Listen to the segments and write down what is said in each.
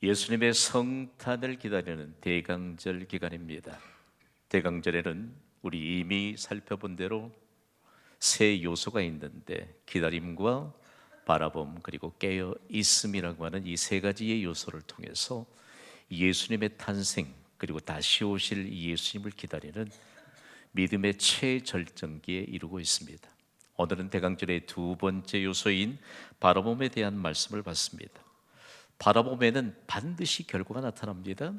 예수님의 성탄을 기다리는 대강절 기간입니다. 대강절에는 우리 이미 살펴본 대로 세 요소가 있는데 기다림과 바라봄 그리고 깨어 있음이라고 하는 이 세 가지의 요소를 통해서 예수님의 탄생 그리고 다시 오실 예수님을 기다리는 믿음의 최절정기에 이르고 있습니다. 오늘은 대강절의 두 번째 요소인 바라봄에 대한 말씀을 받습니다. 바라봄에는 반드시 결과가 나타납니다.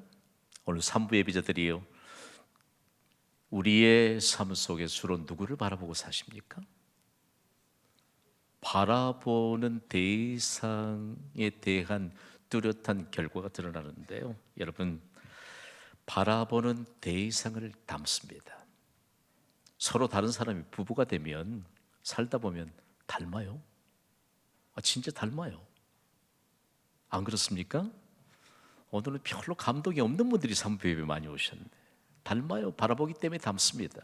오늘 3부 예비자들이요, 우리의 삶 속에 주로 누구를 바라보고 사십니까? 바라보는 대상에 대한 뚜렷한 결과가 드러나는데요, 여러분, 바라보는 대상을 닮습니다. 서로 다른 사람이 부부가 되면 살다 보면 닮아요. 진짜 닮아요. 안 그렇습니까? 오늘은 별로 감동이 없는 분들이 산부 예배 많이 오셨는데 닮아요. 바라보기 때문에 닮습니다.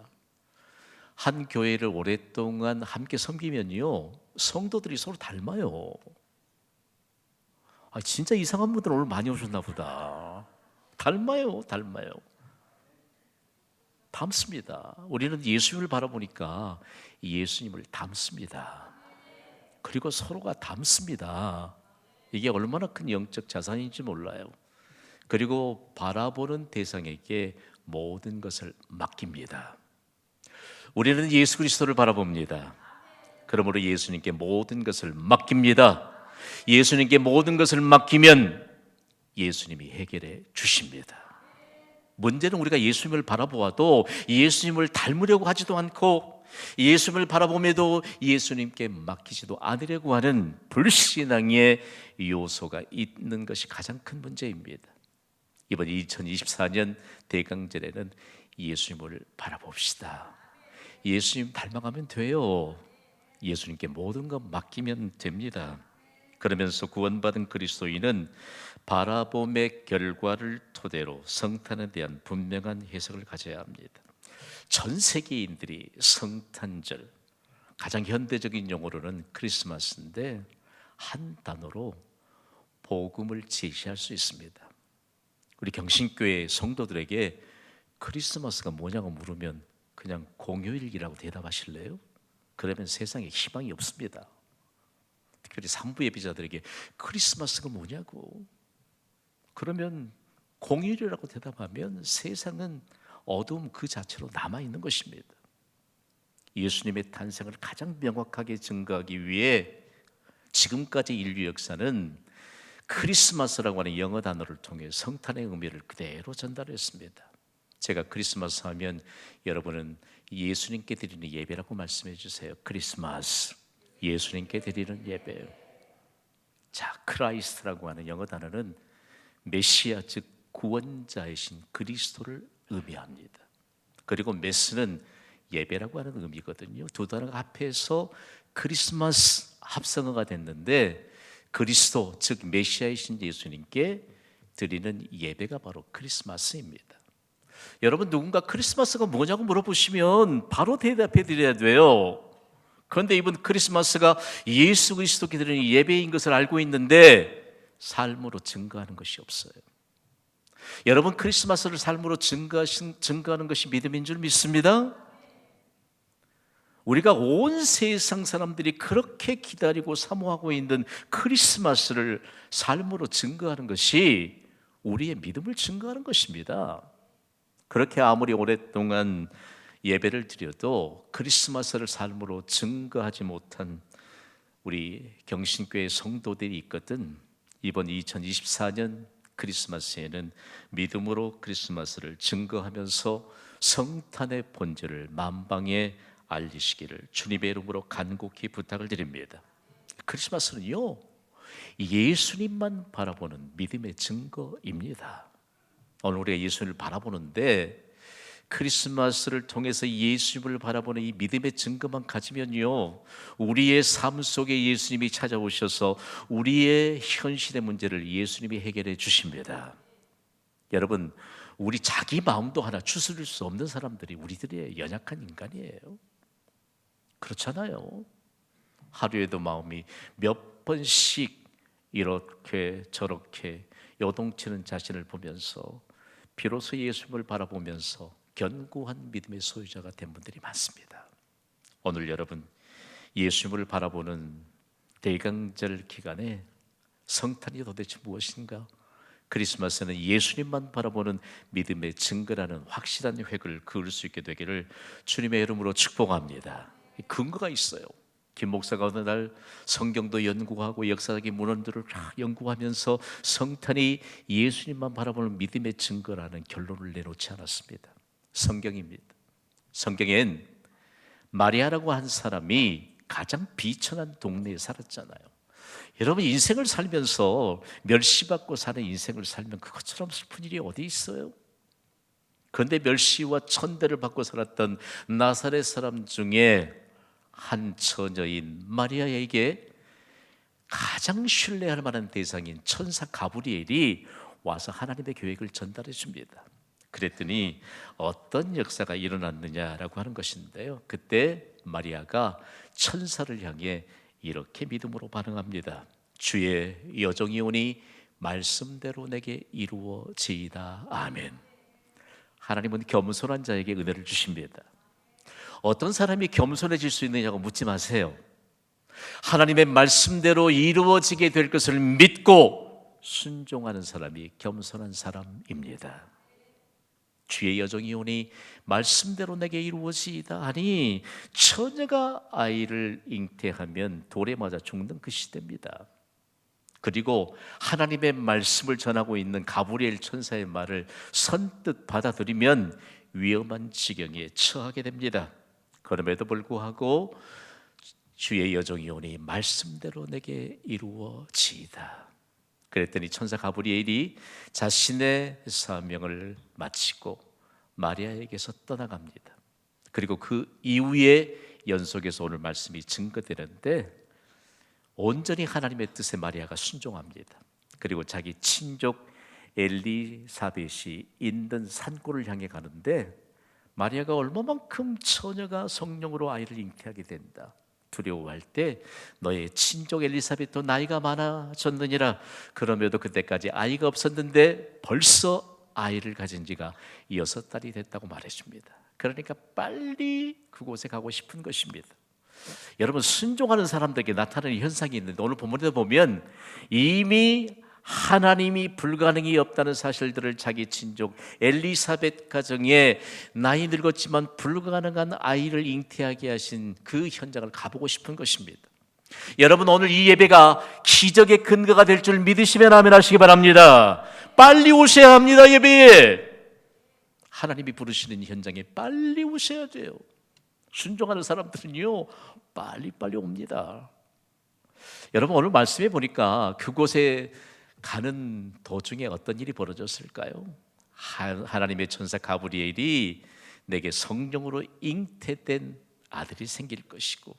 한 교회를 오랫동안 함께 섬기면요, 성도들이 서로 닮아요. 진짜 이상한 분들 오늘 많이 오셨나 보다. 닮아요. 닮습니다. 우리는 예수님을 바라보니까 예수님을 닮습니다. 그리고 서로가 닮습니다. 이게 얼마나 큰 영적 자산인지 몰라요. 그리고 바라보는 대상에게 모든 것을 맡깁니다. 우리는 예수 그리스도를 바라봅니다. 그러므로 예수님께 모든 것을 맡깁니다. 예수님께 모든 것을 맡기면 예수님이 해결해 주십니다. 문제는 우리가 예수님을 바라보아도 예수님을 닮으려고 하지도 않고 예수님을 바라봄에도 예수님께 맡기지도 않으려고 하는 불신앙의 요소가 있는 것이 가장 큰 문제입니다. 이번 2024년 대강절에는 예수님을 바라봅시다. 예수님 닮아가면 돼요. 예수님께 모든 것 맡기면 됩니다. 그러면서 구원받은 그리스도인은 바라봄의 결과를 토대로 성탄에 대한 분명한 해석을 가져야 합니다. 전 세계인들이 성탄절, 가장 현대적인 용어로는 크리스마스인데 한 단어로 복음을 제시할 수 있습니다. 우리 경신교회 성도들에게 크리스마스가 뭐냐고 물으면 그냥 공휴일이라고 대답하실래요? 그러면 세상에 희망이 없습니다. 특별히 상부 예비자들에게 크리스마스가 뭐냐고, 그러면 공휴일이라고 대답하면 세상은 어두움 그 자체로 남아있는 것입니다. 예수님의 탄생을 가장 명확하게 증거하기 위해 지금까지 인류 역사는 크리스마스라고 하는 영어 단어를 통해 성탄의 의미를 그대로 전달했습니다. 제가 크리스마스 하면 여러분은 예수님께 드리는 예배라고 말씀해 주세요. 크리스마스, 예수님께 드리는 예배. 자, 크라이스트라고 하는 영어 단어는 메시아, 즉 구원자이신 그리스도를 의미합니다. 그리고 메스는 예배라고 하는 의미거든요. 두 단어가 합해서 크리스마스 합성어가 됐는데 그리스도, 즉 메시아이신 예수님께 드리는 예배가 바로 크리스마스입니다. 여러분, 누군가 크리스마스가 뭐냐고 물어보시면 바로 대답해 드려야 돼요. 그런데 이번 크리스마스가 예수 그리스도께 드리는 예배인 것을 알고 있는데 삶으로 증거하는 것이 없어요. 여러분, 크리스마스를 삶으로 증거하는 것이 믿음인 줄 믿습니다. 우리가 온 세상 사람들이 그렇게 기다리고 사모하고 있는 크리스마스를 삶으로 증거하는 것이 우리의 믿음을 증거하는 것입니다. 그렇게 아무리 오랫동안 예배를 드려도 크리스마스를 삶으로 증거하지 못한 우리 경신교회 성도들이 있거든. 이번 2024년 크리스마스에는 믿음으로 크리스마스를 증거하면서 성탄의 본질을 만방에 알리시기를 주님의 이름으로 간곡히 부탁을 드립니다. 크리스마스는요, 예수님만 바라보는 믿음의 증거입니다. 오늘 우리가 예수님을 바라보는데 크리스마스를 통해서 예수님을 바라보는 이 믿음의 증거만 가지면요, 우리의 삶 속에 예수님이 찾아오셔서 우리의 현실의 문제를 예수님이 해결해 주십니다. 여러분, 우리 자기 마음도 하나 추스릴 수 없는 사람들이 우리들의 연약한 인간이에요. 그렇잖아요. 하루에도 마음이 몇 번씩 이렇게 저렇게 요동치는 자신을 보면서 비로소 예수님을 바라보면서 견고한 믿음의 소유자가 된 분들이 많습니다. 오늘 여러분, 예수님을 바라보는 대강절 기간에 성탄이 도대체 무엇인가? 크리스마스는 예수님만 바라보는 믿음의 증거라는 확실한 획을 그을 수 있게 되기를 주님의 이름으로 축복합니다. 근거가 있어요. 김 목사가 어느 날 성경도 연구하고 역사적인 문헌들을 연구하면서 성탄이 예수님만 바라보는 믿음의 증거라는 결론을 내놓지 않았습니다. 성경입니다. 성경엔 마리아라고 한 사람이 가장 비천한 동네에 살았잖아요. 여러분, 인생을 살면서 멸시받고 사는 인생을 살면 그것처럼 슬픈 일이 어디 있어요? 그런데 멸시와 천대를 받고 살았던 나사렛 사람 중에 한 처녀인 마리아에게 가장 신뢰할 만한 대상인 천사 가브리엘이 와서 하나님의 계획을 전달해 줍니다. 그랬더니 어떤 역사가 일어났느냐라고 하는 것인데요, 그때 마리아가 천사를 향해 이렇게 믿음으로 반응합니다. 주의 여종이 오니 말씀대로 내게 이루어지이다. 아멘. 하나님은 겸손한 자에게 은혜를 주십니다. 어떤 사람이 겸손해질 수 있느냐고 묻지 마세요. 하나님의 말씀대로 이루어지게 될 것을 믿고 순종하는 사람이 겸손한 사람입니다. 주의 여종이 오니 말씀대로 내게 이루어지이다 하니 처녀가 아이를 잉태하면 돌에 맞아 죽는 그 시대입니다. 그리고 하나님의 말씀을 전하고 있는 가브리엘 천사의 말을 선뜻 받아들이면 위험한 지경에 처하게 됩니다. 그럼에도 불구하고 주의 여종이 오니 말씀대로 내게 이루어지이다. 그랬더니 천사 가브리엘이 자신의 사명을 마치고 마리아에게서 떠나갑니다. 그리고 그 이후에 연속해서 오늘 말씀이 증거되는데 온전히 하나님의 뜻에 마리아가 순종합니다. 그리고 자기 친족 엘리사벳이 있는 산골을 향해 가는데 마리아가 얼마만큼 처녀가 성령으로 아이를 잉태하게 된다 두려워할 때 너의 친족 엘리사벳도 나이가 많아졌느니라. 그럼에도 그때까지 아이가 없었는데 벌써 아이를 가진 지가 6달이 됐다고 말해줍니다. 그러니까 빨리 그곳에 가고 싶은 것입니다. 여러분, 순종하는 사람들에게 나타나는 현상이 있는데 오늘 본문에 보면 이미 하나님이 불가능이 없다는 사실들을 자기 친족 엘리사벳 가정에 나이 늙었지만 불가능한 아이를 잉태하게 하신 그 현장을 가보고 싶은 것입니다. 여러분, 오늘 이 예배가 기적의 근거가 될 줄 믿으시면 아멘 하시기 바랍니다. 빨리 오셔야 합니다. 예배에 하나님이 부르시는 현장에 빨리 오셔야 돼요. 순종하는 사람들은요 빨리 옵니다. 여러분, 오늘 말씀해 보니까 그곳에 가는 도중에 어떤 일이 벌어졌을까요? 하나님의 천사 가브리엘이 내게 성령으로 잉태된 아들이 생길 것이고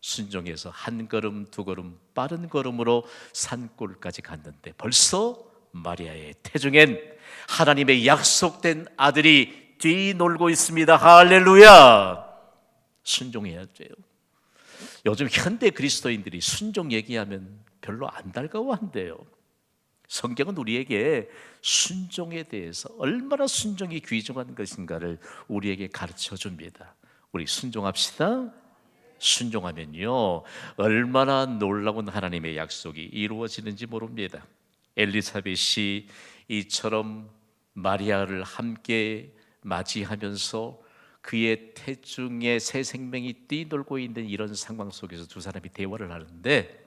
순종해서 한 걸음 두 걸음 빠른 걸음으로 산골까지 갔는데 벌써 마리아의 태중엔 하나님의 약속된 아들이 뒤놀고 있습니다. 할렐루야. 순종해야 돼요. 요즘 현대 그리스도인들이 순종 얘기하면 별로 안 달가워한대요. 성경은 우리에게 순종에 대해서 얼마나 순종이 귀중한 것인가를 우리에게 가르쳐 줍니다. 우리 순종합시다. 순종하면요 얼마나 놀라운 하나님의 약속이 이루어지는지 모릅니다. 엘리사벳이 이처럼 마리아를 함께 맞이하면서 그의 태중에 새 생명이 뛰놀고 있는 이런 상황 속에서 두 사람이 대화를 하는데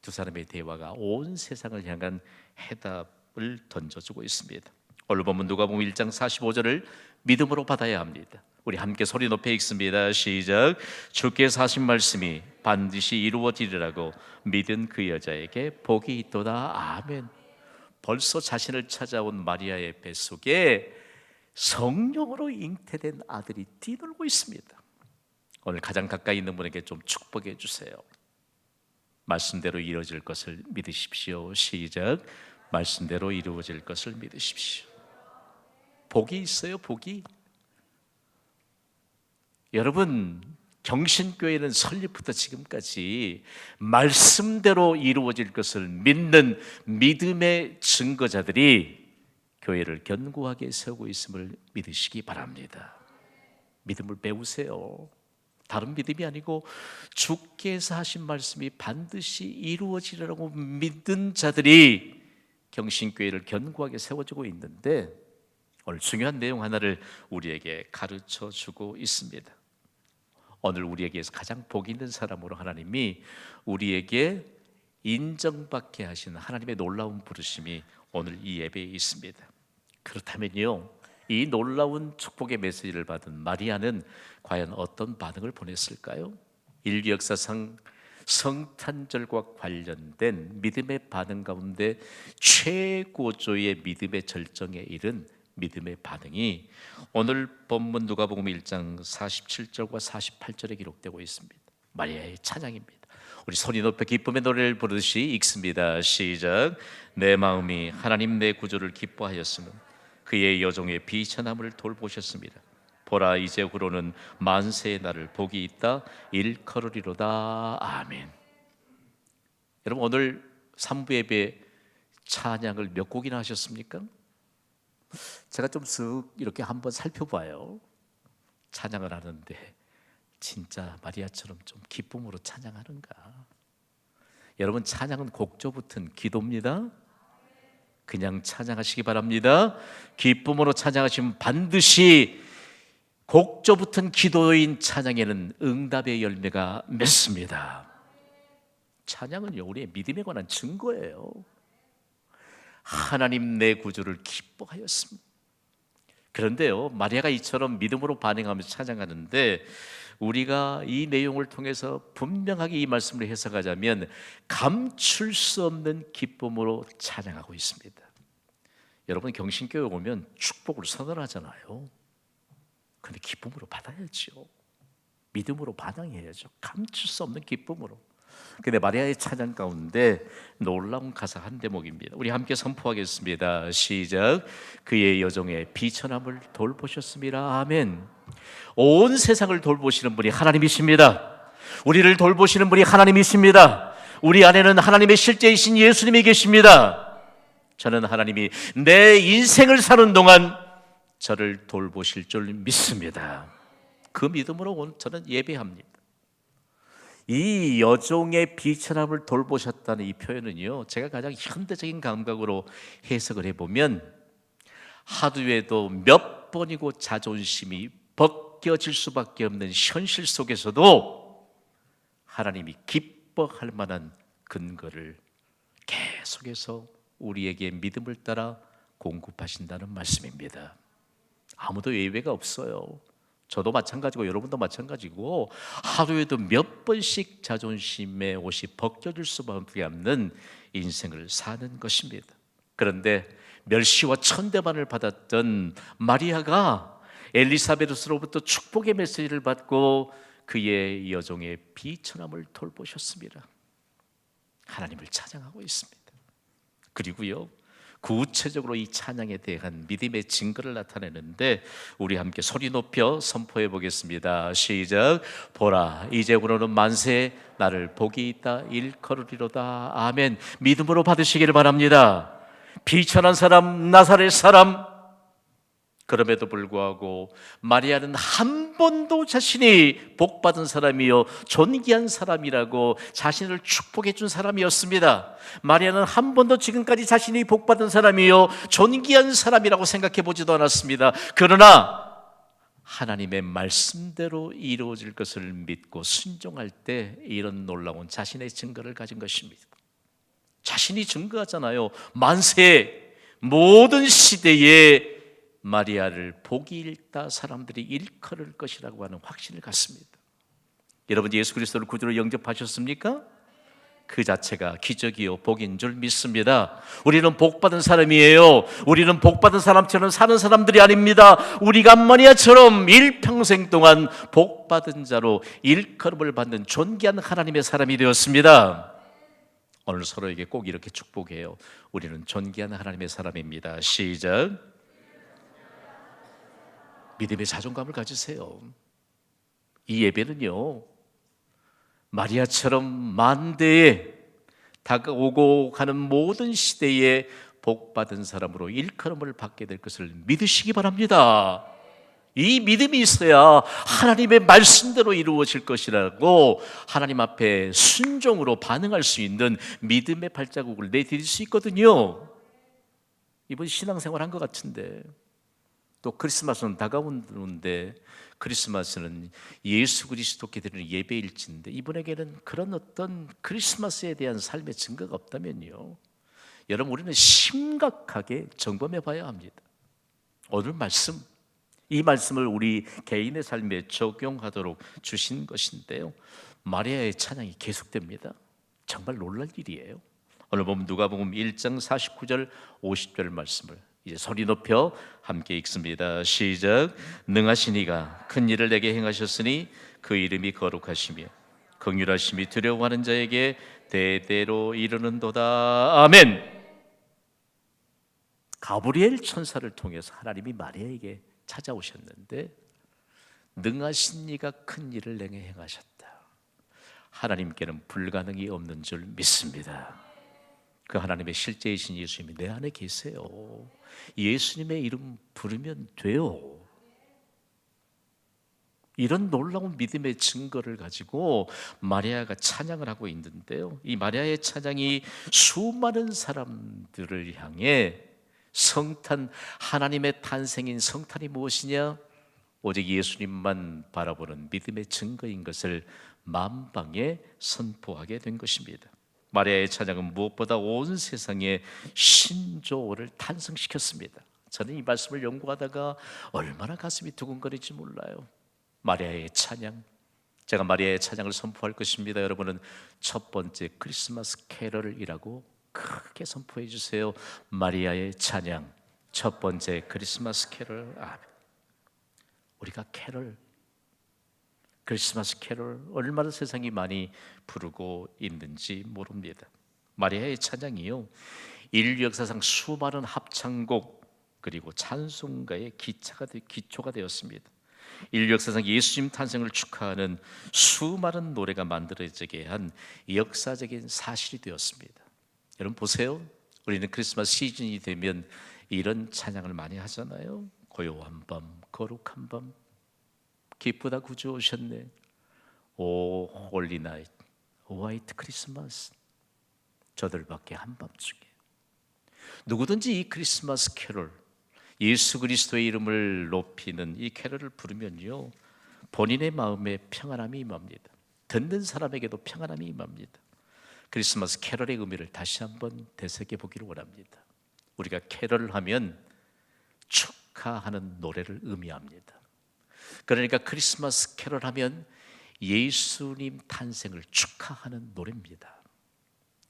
두 사람의 대화가 온 세상을 향한 해답을 던져주고 있습니다. 오늘 본문 누가복음 1장 45절을 믿음으로 받아야 합니다. 우리 함께 소리 높여 읽습니다. 시작. 주께서 하신 말씀이 반드시 이루어지리라고 믿은 그 여자에게 복이 있도다. 아멘. 벌써 자신을 찾아온 마리아의 뱃속에 성령으로 잉태된 아들이 뛰놀고 있습니다. 오늘 가장 가까이 있는 분에게 좀 축복해 주세요. 말씀대로 이루어질 것을 믿으십시오. 시작. 말씀대로 이루어질 것을 믿으십시오. 복이 있어요. 복이. 여러분, 경신교회는 설립부터 지금까지 말씀대로 이루어질 것을 믿는 믿음의 증거자들이 교회를 견고하게 세우고 있음을 믿으시기 바랍니다. 믿음을 배우세요. 다른 믿음이 아니고 주께서 하신 말씀이 반드시 이루어지리라고 믿는 자들이 경신교회를 견고하게 세워주고 있는데, 오늘 중요한 내용 하나를 우리에게 가르쳐 주고 있습니다. 오늘 우리에게서 가장 복 있는 사람으로 하나님이 우리에게 인정받게 하시는 하나님의 놀라운 부르심이 오늘 이 예배에 있습니다. 그렇다면요, 이 놀라운 축복의 메시지를 받은 마리아는 과연 어떤 반응을 보냈을까요? 인류 역사상 성탄절과 관련된 믿음의 반응 가운데 최고조의 믿음의 절정에 이른 믿음의 반응이 오늘 본문 누가복음 1장 47절과 48절에 기록되고 있습니다. 마리아의 찬양입니다. 우리 소리 높여 기쁨의 노래를 부르듯이 읽습니다. 시작. 내 마음이 하나님 내 구조를 기뻐하였으면 그의 여종의 비천함을 돌보셨습니다. 보라, 이제후로는 만세의 날을 복이 있다 일컬으리로다. 아멘. 여러분, 오늘 3부 예배 찬양을 몇 곡이나 하셨습니까? 제가 좀 쓱 이렇게 한번 살펴봐요. 찬양을 하는데 진짜 마리아처럼 좀 기쁨으로 찬양하는가? 여러분, 찬양은 곡조 붙은 기도입니다. 그냥 찬양하시기 바랍니다. 기쁨으로 찬양하시면 반드시 곡조 붙은 기도인 찬양에는 응답의 열매가 맺습니다. 찬양은요, 우리의 믿음에 관한 증거예요. 하나님 내 구주를 기뻐하였습니다. 그런데요, 마리아가 이처럼 믿음으로 반응하면서 찬양하는데, 우리가 이 내용을 통해서 분명하게 이 말씀을 해석하자면 감출 수 없는 기쁨으로 찬양하고 있습니다. 여러분, 경신교회 오면 축복을 선언하잖아요. 그런데 기쁨으로 받아야죠. 믿음으로 반응해야죠. 감출 수 없는 기쁨으로. 근데 마리아의 찬양 가운데 놀라운 가사 한 대목입니다. 우리 함께 선포하겠습니다. 시작. 그의 여종의 비천함을 돌보셨습니다. 아멘. 온 세상을 돌보시는 분이 하나님이십니다. 우리를 돌보시는 분이 하나님이십니다. 우리 안에는 하나님의 실제이신 예수님이 계십니다. 저는 하나님이 내 인생을 사는 동안 저를 돌보실 줄 믿습니다. 그 믿음으로 저는 예배합니다. 이 여종의 비천함을 돌보셨다는 이 표현은요, 제가 가장 현대적인 감각으로 해석을 해보면 하루에도 몇 번이고 자존심이 벗겨질 수밖에 없는 현실 속에서도 하나님이 기뻐할 만한 근거를 계속해서 우리에게 믿음을 따라 공급하신다는 말씀입니다. 아무도 예외가 없어요. 저도 마찬가지고 여러분도 마찬가지고 하루에도 몇 번씩 자존심의 옷이 벗겨질 수밖에 없는 인생을 사는 것입니다. 그런데 멸시와 천대만을 받았던 마리아가 엘리사벳으로부터 축복의 메시지를 받고 그의 여종의 비천함을 돌보셨습니다. 하나님을 찬양하고 있습니다. 그리고요, 구체적으로 이 찬양에 대한 믿음의 증거를 나타내는데 우리 함께 소리 높여 선포해 보겠습니다. 시작. 보라, 이제부로는 만세 나를 복이 있다 일컬으리로다. 아멘. 믿음으로 받으시기를 바랍니다. 비천한 사람, 나사렛 사람, 그럼에도 불구하고 마리아는 한 번도 자신이 복받은 사람이요 존귀한 사람이라고 자신을 축복해 준 사람이었습니다. 마리아는 한 번도 지금까지 자신이 복받은 사람이요 존귀한 사람이라고 생각해 보지도 않았습니다. 그러나 하나님의 말씀대로 이루어질 것을 믿고 순종할 때 이런 놀라운 자신의 증거를 가진 것입니다. 자신이 증거하잖아요. 만세, 모든 시대에 마리아를 복이 있다 사람들이 일컬을 것이라고 하는 확신을 갖습니다. 여러분, 예수 그리스도를 구주로 영접하셨습니까? 그 자체가 기적이요 복인 줄 믿습니다. 우리는 복받은 사람이에요. 우리는 복받은 사람처럼 사는 사람들이 아닙니다. 우리가 마리아처럼 일평생 동안 복받은 자로 일컬음을 받는 존귀한 하나님의 사람이 되었습니다. 오늘 서로에게 꼭 이렇게 축복해요. 우리는 존귀한 하나님의 사람입니다. 시작. 믿음의 자존감을 가지세요. 이 예배는요, 마리아처럼 만대에 다가오고 가는 모든 시대에 복받은 사람으로 일컬음을 받게 될 것을 믿으시기 바랍니다. 이 믿음이 있어야 하나님의 말씀대로 이루어질 것이라고 하나님 앞에 순종으로 반응할 수 있는 믿음의 발자국을 내디딜 수 있거든요. 이번 신앙생활 한 것 같은데, 또 크리스마스는 다가오는데, 크리스마스는 예수 그리스도께 드리는 예배일지인데, 이분에게는 그런 어떤 크리스마스에 대한 삶의 증거가 없다면요, 여러분, 우리는 심각하게 점검해 봐야 합니다. 오늘 말씀, 이 말씀을 우리 개인의 삶에 적용하도록 주신 것인데요, 마리아의 찬양이 계속됩니다. 정말 놀랄 일이에요. 오늘 보면 누가복음 1장 49절 50절 말씀을 이제 소리 높여 함께 읽습니다. 시작. 능하신 이가 큰 일을 내게 행하셨으니 그 이름이 거룩하시며 긍휼하심이 두려워하는 자에게 대대로 이르는도다. 아멘. 가브리엘 천사를 통해서 하나님이 마리아에게 찾아오셨는데, 능하신 이가 큰 일을 내게 행하셨다. 하나님께는 불가능이 없는 줄 믿습니다. 그 하나님의 실제이신 예수님이 내 안에 계세요. 예수님의 이름 부르면 돼요. 이런 놀라운 믿음의 증거를 가지고 마리아가 찬양을 하고 있는데요, 이 마리아의 찬양이 수많은 사람들을 향해 성탄, 하나님의 탄생인 성탄이 무엇이냐? 오직 예수님만 바라보는 믿음의 증거인 것을 만방에 선포하게 된 것입니다. 마리아의 찬양은 무엇보다 온 세상에 신조어를 탄생시켰습니다. 저는 이 말씀을 연구하다가 얼마나 가슴이 두근거리지 몰라요. 마리아의 찬양, 제가 마리아의 찬양을 선포할 것입니다. 여러분은 첫 번째 크리스마스 캐럴이라고 크게 선포해 주세요. 마리아의 찬양, 첫 번째 크리스마스 캐럴. 우리가 캐럴, 크리스마스 캐럴 얼마나 세상이 많이 부르고 있는지 모릅니다. 마리아의 찬양이요, 인류 역사상 수많은 합창곡 그리고 찬송가의 기초가 되었습니다. 인류 역사상 예수님 탄생을 축하하는 수많은 노래가 만들어지게 한 역사적인 사실이 되었습니다. 여러분 보세요. 우리는 크리스마스 시즌이 되면 이런 찬양을 많이 하잖아요. 고요한 밤, 거룩한 밤, 기쁘다 구주 오셨네. 오 홀리 나잇, 화이트 크리스마스. 저들밖에 한밤중에 누구든지 이 크리스마스 캐롤, 예수 그리스도의 이름을 높이는 이 캐롤을 부르면요, 본인의 마음에 평안함이 임합니다. 듣는 사람에게도 평안함이 임합니다. 크리스마스 캐롤의 의미를 다시 한번 되새겨 보기를 원합니다. 우리가 캐롤을 하면 축하하는 노래를 의미합니다. 그러니까 크리스마스 캐롤 하면 예수님 탄생을 축하하는 노래입니다.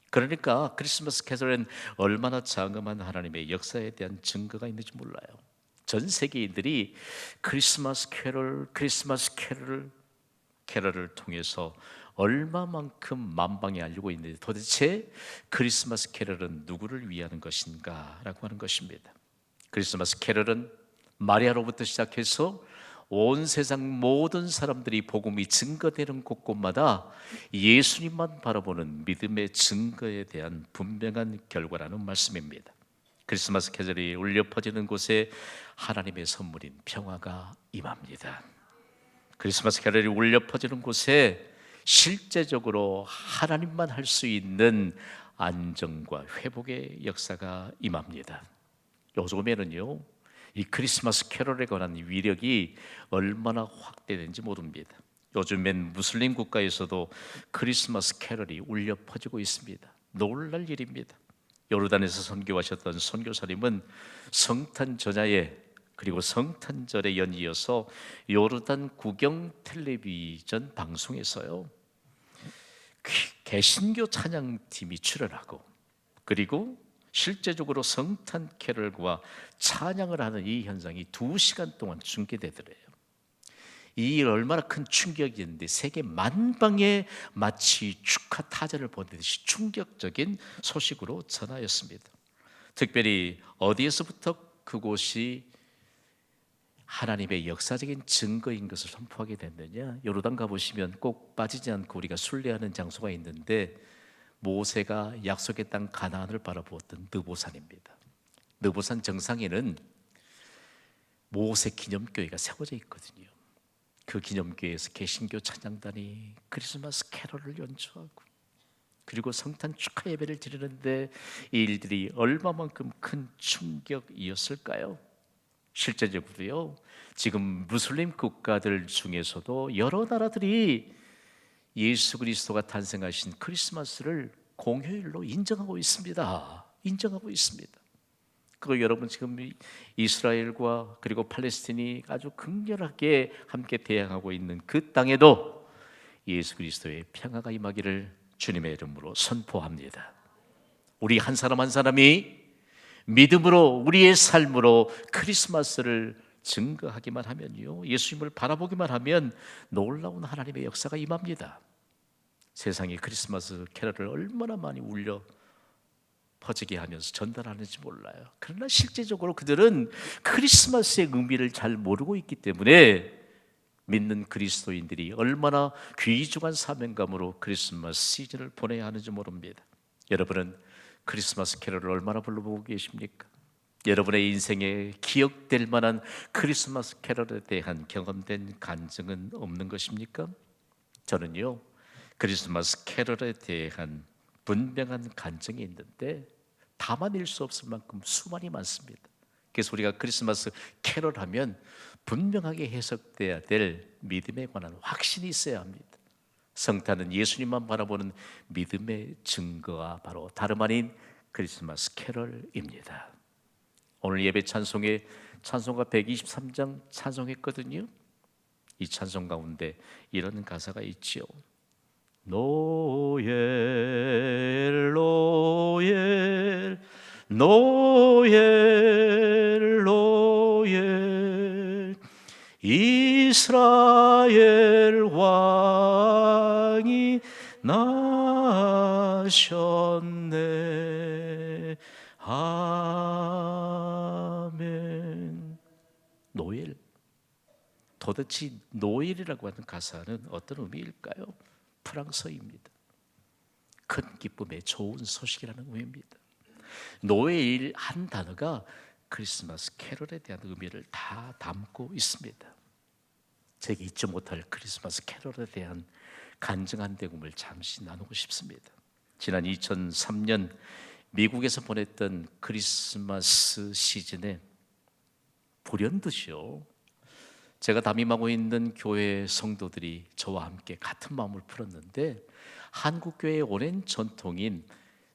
그러니까 크리스마스 캐롤은 얼마나 장엄한 하나님의 역사에 대한 증거가 있는지 몰라요. 전 세계인들이 크리스마스 캐럴을 통해서 얼마만큼 만방에 알리고 있는지, 도대체 크리스마스 캐럴은 누구를 위하는 것인가 라고 하는 것입니다. 크리스마스 캐럴은 마리아로부터 시작해서 온 세상 모든 사람들이 복음이 증거되는 곳곳마다 예수님만 바라보는 믿음의 증거에 대한 분명한 결과라는 말씀입니다. 크리스마스 계절이 울려 퍼지는 곳에 하나님의 선물인 평화가 임합니다. 크리스마스 계절이 울려 퍼지는 곳에 실제적으로 하나님만 할 수 있는 안정과 회복의 역사가 임합니다. 요즘에는요, 이 크리스마스 캐럴에 관한 위력이 얼마나 확대된지 모릅니다. 요즘엔 무슬림 국가에서도 크리스마스 캐럴이 울려 퍼지고 있습니다. 놀랄 일입니다. 요르단에서 선교하셨던 선교사님은 성탄 전야에 그리고 성탄절에 연이어서 요르단 국영 텔레비전 방송에서요, 개신교 찬양팀이 출연하고, 그리고 실제적으로 성탄 캐럴과 찬양을 하는 이 현상이 2시간 동안 중계되더래요. 이 얼마나 큰 충격이었는데 세계 만방에 마치 축하 타자를 보내듯이 충격적인 소식으로 전하였습니다. 특별히 어디에서부터 그곳이 하나님의 역사적인 증거인 것을 선포하게 됐느냐? 요르단 가보시면 꼭 빠지지 않고 우리가 순례하는 장소가 있는데 모세가 약속의 땅 가나안을 바라보았던 느보산입니다. 느보산 정상에는 모세 기념교회가 세워져 있거든요. 그 기념교회에서 개신교 찬양단이 크리스마스 캐럴을 연주하고 그리고 성탄 축하 예배를 드리는데 이 일들이 얼마만큼 큰 충격이었을까요? 실제적으로요, 지금 무슬림 국가들 중에서도 여러 나라들이 예수 그리스도가 탄생하신 크리스마스를 공휴일로 인정하고 있습니다. 인정하고 있습니다. 그거 여러분 지금 이스라엘과 그리고 팔레스틴이 아주 극렬하게 함께 대항하고 있는 그 땅에도 예수 그리스도의 평화가 임하기를 주님의 이름으로 선포합니다. 우리 한 사람 한 사람이 믿음으로 우리의 삶으로 크리스마스를 증거하기만 하면요, 예수님을 바라보기만 하면 놀라운 하나님의 역사가 임합니다. 세상에 크리스마스 캐럴을 얼마나 많이 울려 퍼지게 하면서 전달하는지 몰라요. 그러나 실제적으로 그들은 크리스마스의 의미를 잘 모르고 있기 때문에 믿는 그리스도인들이 얼마나 귀중한 사명감으로 크리스마스 시즌을 보내야 하는지 모릅니다. 여러분은 크리스마스 캐럴을 얼마나 불러보고 계십니까? 여러분의 인생에 기억될 만한 크리스마스 캐럴에 대한 경험된 간증은 없는 것입니까? 저는요, 크리스마스 캐럴에 대한 분명한 간증이 있는데 담아낼 수 없을 만큼 수많이 많습니다. 그래서 우리가 크리스마스 캐럴하면 분명하게 해석돼야 될 믿음에 관한 확신이 있어야 합니다. 성탄은 예수님만 바라보는 믿음의 증거가 바로 다름 아닌 크리스마스 캐럴입니다. 오늘 예배 찬송에 찬송가 123장 찬송했거든요. 이 찬송 가운데 이런 가사가 있지요. 노엘 노엘 노엘 노엘 이스라엘 왕이 나셨네. 아멘. 노엘, 도대체 노엘이라고 하는 가사는 어떤 의미일까요? 프랑스어입니다. 큰 기쁨의 좋은 소식이라는 의미입니다. 노엘 한 단어가 크리스마스 캐럴에 대한 의미를 다 담고 있습니다. 제게 잊지 못할 크리스마스 캐럴에 대한 간증한 대금을 잠시 나누고 싶습니다. 지난 2003년 미국에서 보냈던 크리스마스 시즌에 불현듯이요, 제가 담임하고 있는 교회 성도들이 저와 함께 같은 마음을 풀었는데 한국 교회의 오랜 전통인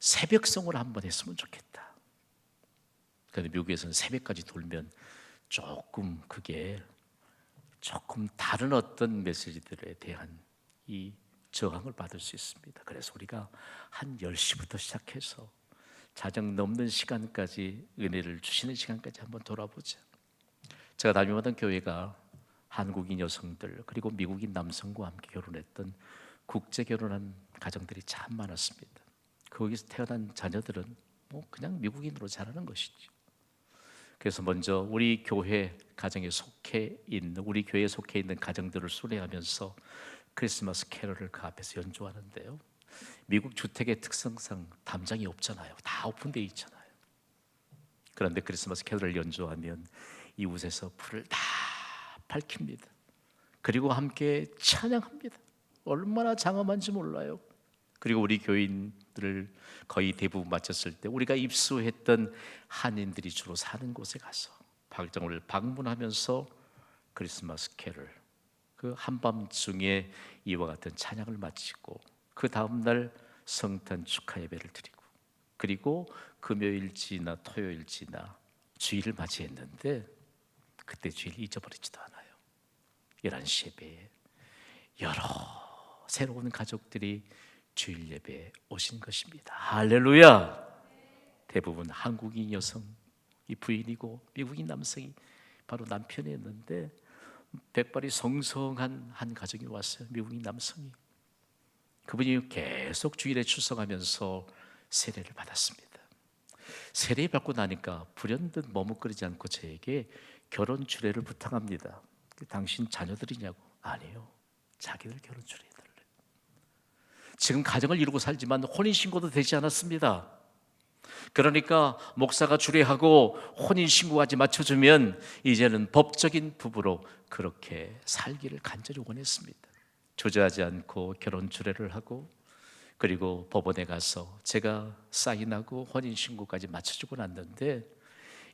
새벽성을 한번 했으면 좋겠다. 그런데 미국에서는 새벽까지 돌면 그게 조금 다른 어떤 메시지들에 대한 이 저항을 받을 수 있습니다. 그래서 우리가 한 10시부터 시작해서 자정 넘는 시간까지 은혜를 주시는 시간까지 한번 돌아보자. 제가 담임하던 교회가 한국인 여성들 그리고 미국인 남성과 함께 결혼했던 국제 결혼한 가정들이 참 많았습니다. 거기서 태어난 자녀들은 그냥 미국인으로 자라는 것이죠. 그래서 먼저 우리 교회 가정에 속해 있는 우리 교회에 속해 있는 가정들을 순회하면서 크리스마스 캐럴을 그 앞에서 연주하는데요. 미국 주택의 특성상 담장이 없잖아요. 다 오픈되어 있잖아요. 그런데 크리스마스 캐럴을 연주하면 이웃에서 불을 다 밝힙니다. 그리고 함께 찬양합니다. 얼마나 장엄한지 몰라요. 그리고 우리 교인들을 거의 대부분 마쳤을 때 우리가 입수했던 한인들이 주로 사는 곳에 가서 박정을 방문하면서 크리스마스 캐럴, 그 한밤중에 이와 같은 찬양을 마치고 그 다음날 성탄 축하 예배를 드리고 그리고 금요일 지나 토요일 지나 주일을 맞이했는데 그때 주일 잊어버리지도 않아요. 11시 예배에 여러 새로운 가족들이 주일 예배에 오신 것입니다. 할렐루야. 대부분 한국인 여성이 부인이고 미국인 남성이 바로 남편이었는데 백발이 성성한 한 가정이 왔어요. 미국인 남성이. 그분이 계속 주일에 출석하면서 세례를 받았습니다. 세례받고 나니까 불현듯 머뭇거리지 않고 저에게 결혼 주례를 부탁합니다. 당신 자녀들이냐고. 아니요, 자기들 결혼 주례 해달래. 지금 가정을 이루고 살지만 혼인신고도 되지 않았습니다. 그러니까 목사가 주례하고 혼인신고까지 맞춰주면 이제는 법적인 부부로 그렇게 살기를 간절히 원했습니다. 주저하지 않고 결혼 주례를 하고, 그리고 법원에 가서 제가 사인하고 혼인신고까지 맞춰주고 났는데,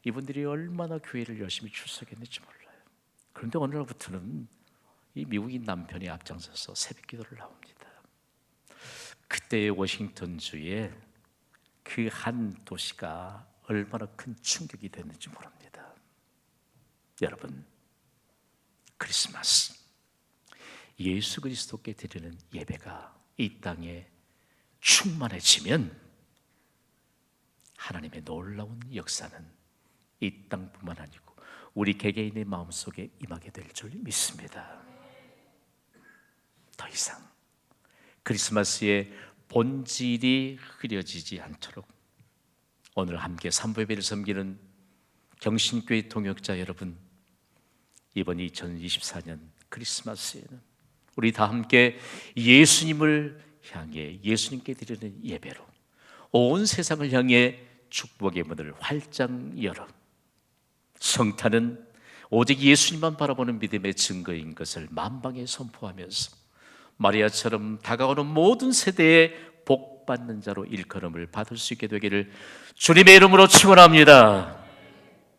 이분들이 얼마나 교회를 열심히 출석했는지 몰라요. 그런데 어느 날부터는 이 미국인 남편이 앞장서서 새벽 기도를 나옵니다. 그때의 워싱턴주에 그 한 도시가 얼마나 큰 충격이 됐는지 모릅니다. 여러분, 크리스마스, 예수 그리스도께 드리는 예배가 이 땅에 충만해지면 하나님의 놀라운 역사는 이 땅뿐만 아니고 우리 개개인의 마음속에 임하게 될 줄 믿습니다. 더 이상 크리스마스의 본질이 흐려지지 않도록 오늘 함께 삼부예배를 섬기는 경신교회 동역자 여러분, 이번 2024년 크리스마스에는 우리 다 함께 예수님을 향해, 예수님께 드리는 예배로 온 세상을 향해 축복의 문을 활짝 열어 성탄은 오직 예수님만 바라보는 믿음의 증거인 것을 만방에 선포하면서 마리아처럼 다가오는 모든 세대에 복 받는 자로 일컬음을 받을 수 있게 되기를 주님의 이름으로 축원합니다.